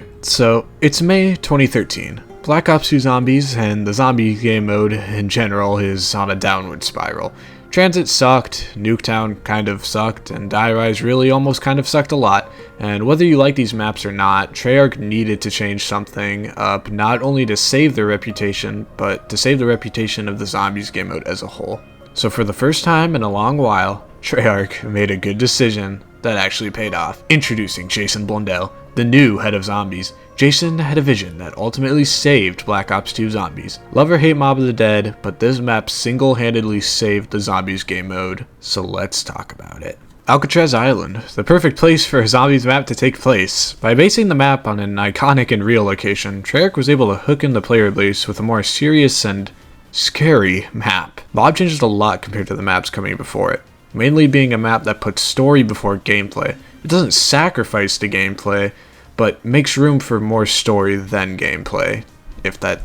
Alright, so it's May 2013. Black Ops 2 Zombies and the zombie game mode in general is on a downward spiral. Transit sucked, Nuketown kind of sucked, and Die Rise really almost kind of sucked a lot. And whether you like these maps or not, Treyarch needed to change something up, not only to save their reputation, but to save the reputation of the Zombies game mode as a whole. So for the first time in a long while, Treyarch made a good decision that actually paid off. Introducing Jason Blundell, the new head of Zombies. Jason had a vision that ultimately saved Black Ops 2 Zombies. Love or hate Mob of the Dead, but this map single-handedly saved the Zombies game mode, so let's talk about it. Alcatraz Island, the perfect place for a Zombies map to take place. By basing the map on an iconic and real location, Treyarch was able to hook in the player base with a more serious and scary map. Mob changed a lot compared to the maps coming before it, mainly being a map that puts story before gameplay. It doesn't sacrifice the gameplay, but makes room for more story than gameplay, if that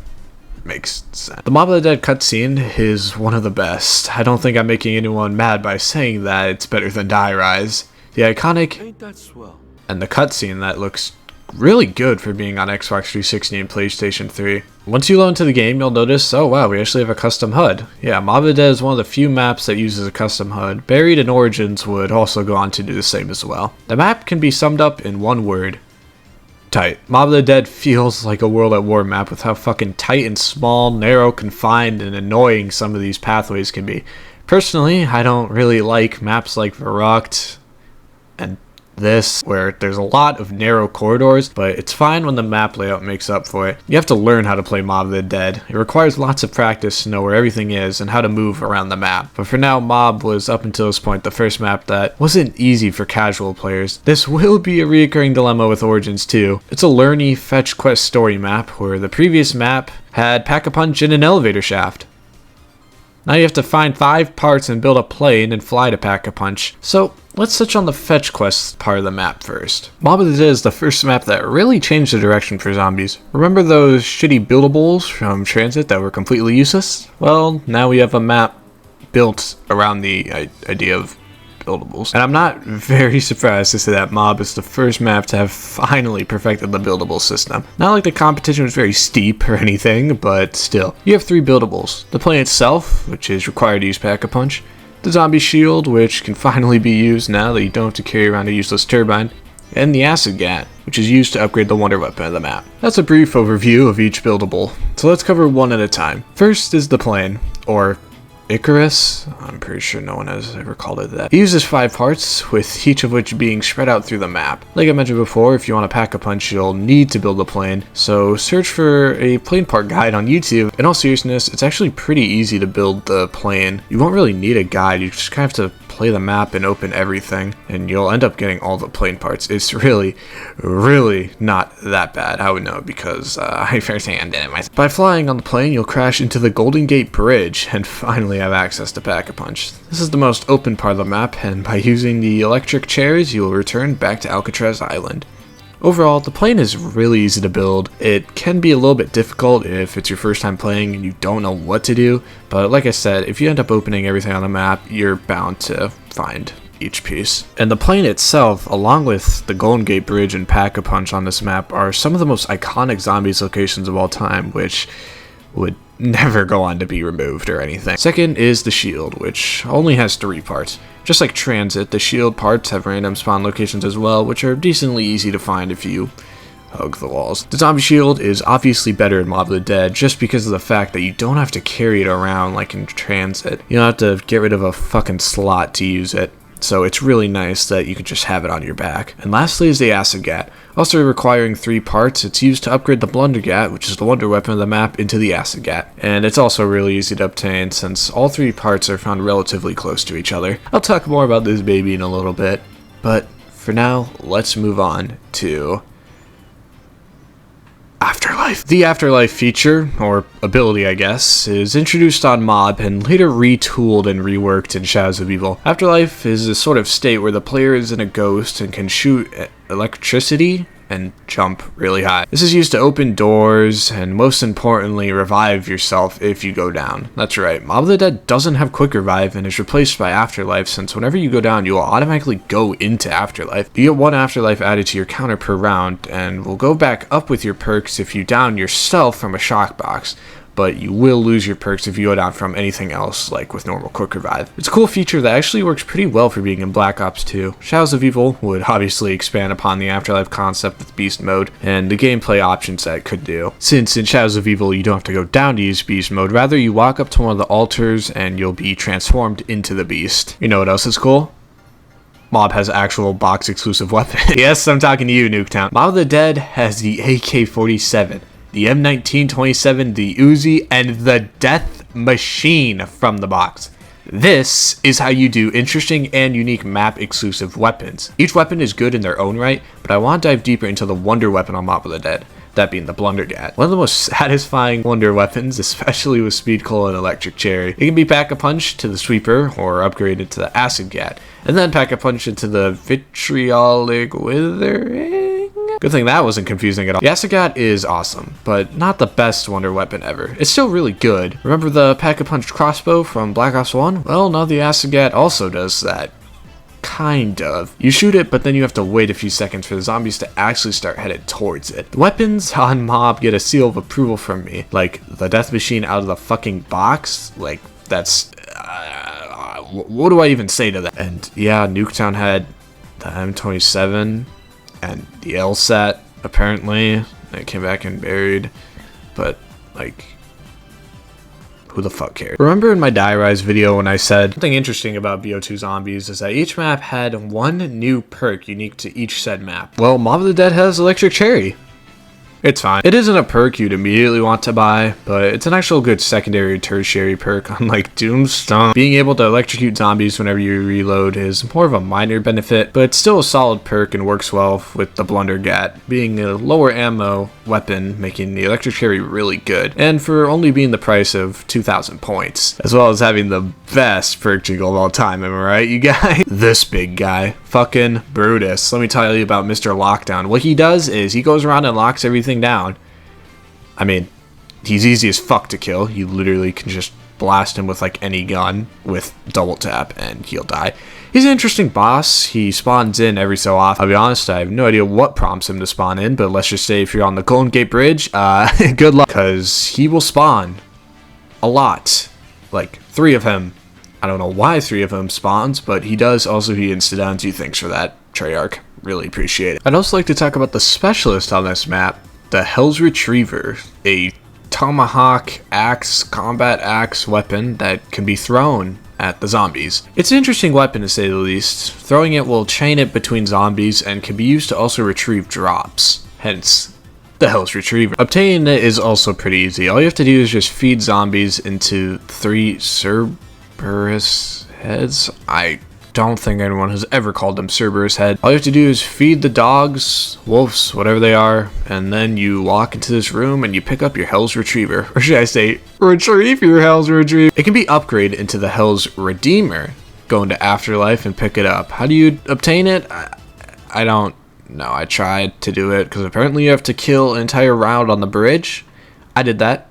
makes sense. The Mob of the Dead cutscene is one of the best. I don't think I'm making anyone mad by saying that it's better than Die Rise. The iconic Ain't that swell? and the cutscene that looks really good for being on Xbox 360 and PlayStation 3. Once you load into the game, you'll notice, oh wow, we actually have a custom HUD. Yeah, Mob of the Dead is one of the few maps that uses a custom HUD. Buried and Origins would also go on to do the same as well. The map can be summed up in one word: tight. Mob of the Dead feels like a World at War map with how fucking tight and small, narrow, confined, and annoying some of these pathways can be. Personally, I don't really like maps like Verrucht and this, where there's a lot of narrow corridors, but it's fine when the map layout makes up for it. You have to learn how to play Mob of the Dead. It requires lots of practice to know where everything is and how to move around the map. But for now, Mob was up until this point the first map that wasn't easy for casual players. This will be a recurring dilemma with Origins too. It's a learny fetch quest story map, where the previous map had Pack-a-Punch in an elevator shaft. Now you have to find 5 parts and build a plane and fly to Pack-a-Punch. So let's touch on the fetch quest part of the map first. Mob of the Dead is the first map that really changed the direction for zombies. Remember those shitty buildables from Transit that were completely useless? Well, now we have a map built around the idea of buildables. And I'm not very surprised to say that Mob is the first map to have finally perfected the buildable system. Not like the competition was very steep or anything, but still. You have 3 buildables. The plane itself, which is required to use Pack-a-Punch. The zombie shield, which can finally be used now that you don't have to carry around a useless turbine. And the acid gat, which is used to upgrade the wonder weapon of the map. That's a brief overview of each buildable, so let's cover one at a time. First is the plane, or Icarus. I'm pretty sure no one has ever called it that. It uses 5 parts, with each of which being spread out through the map. Like I mentioned before, if you want to pack a punch, you'll need to build a plane, so search for a plane part guide on YouTube. In all seriousness, it's actually pretty easy to build the plane. You won't really need a guide, you just kind of have to play the map and open everything, and you'll end up getting all the plane parts. It's really not that bad. I would know because I firsthand did it myself. By flying on the plane, you'll crash into the Golden Gate Bridge and finally have access to Pack-a-Punch. This is the most open part of the map, and by using the electric chairs, you will return back to Alcatraz Island. Overall, the plane is really easy to build. It can be a little bit difficult if it's your first time playing and you don't know what to do, but like I said, if you end up opening everything on the map, you're bound to find each piece. And the plane itself, along with the Golden Gate Bridge and Pack-a-Punch on this map, are some of the most iconic zombies locations of all time, which would never go on to be removed or anything. Second is the shield, which only has 3 parts. Just like Transit, the shield parts have random spawn locations as well, which are decently easy to find if you hug the walls. The zombie shield is obviously better in Mob of the Dead just because of the fact that you don't have to carry it around like in Transit. You don't have to get rid of a fucking slot to use it. So it's really nice that you can just have it on your back. And lastly is the acid gat. Also requiring 3 parts, it's used to upgrade the blunder gat, which is the wonder weapon of the map, into the acid gat. And it's also really easy to obtain since all 3 parts are found relatively close to each other. I'll talk more about this baby in a little bit, but for now, let's move on to Afterlife. The Afterlife feature, or ability I guess, is introduced on Mob and later retooled and reworked in Shadows of Evil. Afterlife is a sort of state where the player is in a ghost and can shoot electricity and jump really high. This is used to open doors and most importantly revive yourself if you go down. That's right, Mob of the Dead doesn't have quick revive and is replaced by Afterlife, since whenever you go down you will automatically go into Afterlife. You get 1 Afterlife added to your counter per round and will go back up with your perks if you down yourself from a shock box, but you will lose your perks if you go down from anything else, like with normal quick revive. It's a cool feature that actually works pretty well for being in Black Ops 2. Shadows of Evil would obviously expand upon the Afterlife concept with Beast Mode, and the gameplay options that it could do. Since in Shadows of Evil you don't have to go down to use Beast Mode, rather you walk up to one of the altars and you'll be transformed into the Beast. You know what else is cool? Mob has actual box exclusive weapon. Yes, I'm talking to you, Nuketown. Mob of the Dead has the AK-47. The M1927, the Uzi, and the Death Machine from the box. This is how you do interesting and unique map exclusive weapons. Each weapon is good in their own right, but I want to dive deeper into the wonder weapon on Mob of the Dead, that being the Blundergat. One of the most satisfying wonder weapons, especially with Speed Cola and Electric Cherry. It can be Pack-a-Punch to the Sweeper or upgraded to the Acid Gat, and then Pack-a-Punch into the Vitriolic Withering. Good thing that wasn't confusing at all. The Acid Gat is awesome, but not the best wonder weapon ever. It's still really good. Remember the Pack-a-Punch crossbow from Black Ops 1? Well, now the Acid Gat also does that. Kind of. You shoot it, but then you have to wait a few seconds for the zombies to actually start headed towards it. The weapons on Mob get a seal of approval from me. Like, the Death Machine out of the fucking box? Like, that's... what do I even say to that? And yeah, Nuketown had the M27 and the LSAT, apparently. It came back and buried. But, like... who the fuck cares? Remember in my Die Rise video when I said something interesting about BO2 Zombies is that each map had 1 new perk unique to each said map. Well, Mob of the Dead has Electric Cherry. It's fine. It isn't a perk you'd immediately want to buy, but it's an actual good secondary or tertiary perk, unlike Doomstone. Being able to electrocute zombies whenever you reload is more of a minor benefit, but it's still a solid perk and works well with the Blundergat, being a lower ammo weapon, making the Electric Cherry really good, and for only being the price of 2,000 points, as well as having the best perk jingle of all time, am I right, you guys? This big guy. Fucking Brutus. Let me tell you about Mr. Lockdown. What he does is he goes around and locks everything down. I mean, he's easy as fuck to kill. You literally can just blast him with like any gun with double tap and he'll die. He's an interesting boss. He spawns in every so often. I'll be honest, I have no idea what prompts him to spawn in, but let's just say if you're on the Golden Gate Bridge, good luck, because he will spawn a lot. Like 3 of him. I don't know why 3 of them spawns, but he does. Also, he insta-downs you. Thanks for that, Treyarch. Really appreciate it. I'd also like to talk about the specialist on this map, the Hell's Retriever, a tomahawk axe, combat axe weapon that can be thrown at the zombies. It's an interesting weapon to say the least. Throwing it will chain it between zombies and can be used to also retrieve drops. Hence, the Hell's Retriever. Obtaining it is also pretty easy. All you have to do is just feed zombies into 3 Cerberus heads. I don't think anyone has ever called them Cerberus head. All you have to do is feed the dogs, wolves, whatever they are, and then you walk into this room and you pick up your Hell's Retriever. Or should I say, retrieve your Hell's Retriever. It can be upgraded into the Hell's Redeemer. Go into Afterlife and pick it up. How do you obtain it? I don't know. I tried to do it because apparently you have to kill an entire round on the bridge. I did that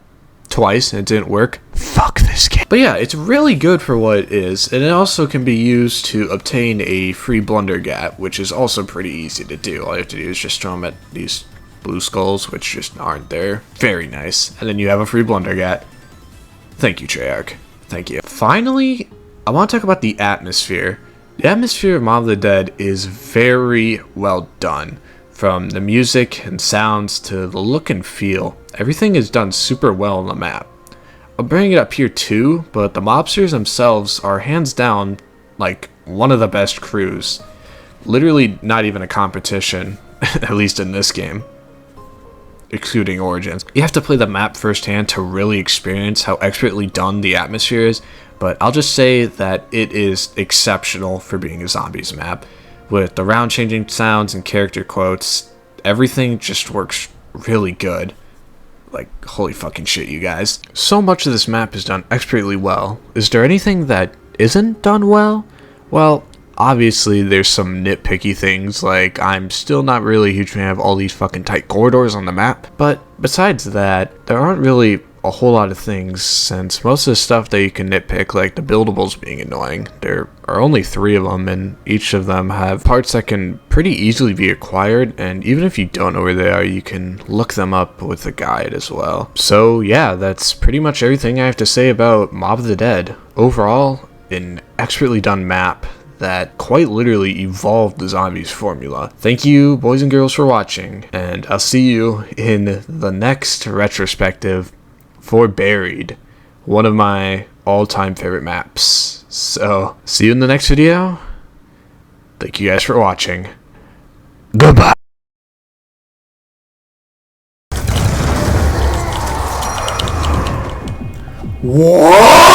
twice and it didn't work. Fuck this game. But yeah, it's really good for what it is, and it also can be used to obtain a free Blundergat, which is also pretty easy to do. All you have to do is just throw them at these blue skulls, which just aren't there. Very nice. And then you have a free Blundergat. Thank you, Treyarch. Thank you. Finally, I want to talk about the atmosphere. The atmosphere of Mob of the Dead is very well done. From the music and sounds to the look and feel, everything is done super well on the map. I'll bring it up here too, but the mobsters themselves are hands down like one of the best crews. Literally not even a competition, at least in this game, excluding Origins. You have to play the map firsthand to really experience how expertly done the atmosphere is, but I'll just say that it is exceptional for being a zombies map. With the round changing sounds and character quotes, everything just works really good. Like, holy fucking shit, you guys. So much of this map is done expertly well. Is there anything that isn't done well? Well, Obviously, there's some nitpicky things, like I'm still not really a huge fan of all these fucking tight corridors on the map, but besides that, there aren't really a whole lot of things, since most of the stuff that you can nitpick, like the buildables being annoying, there are only 3 of them, and each of them have parts that can pretty easily be acquired, and even if you don't know where they are, you can look them up with a guide as well. So yeah, that's pretty much everything I have to say about Mob of the Dead. Overall, an expertly done map that quite literally evolved the zombies formula. Thank you, boys and girls, for watching, and I'll see you in the next retrospective for Buried, one of my all-time favorite maps. So, see you in the next video. Thank you guys for watching. Goodbye. What?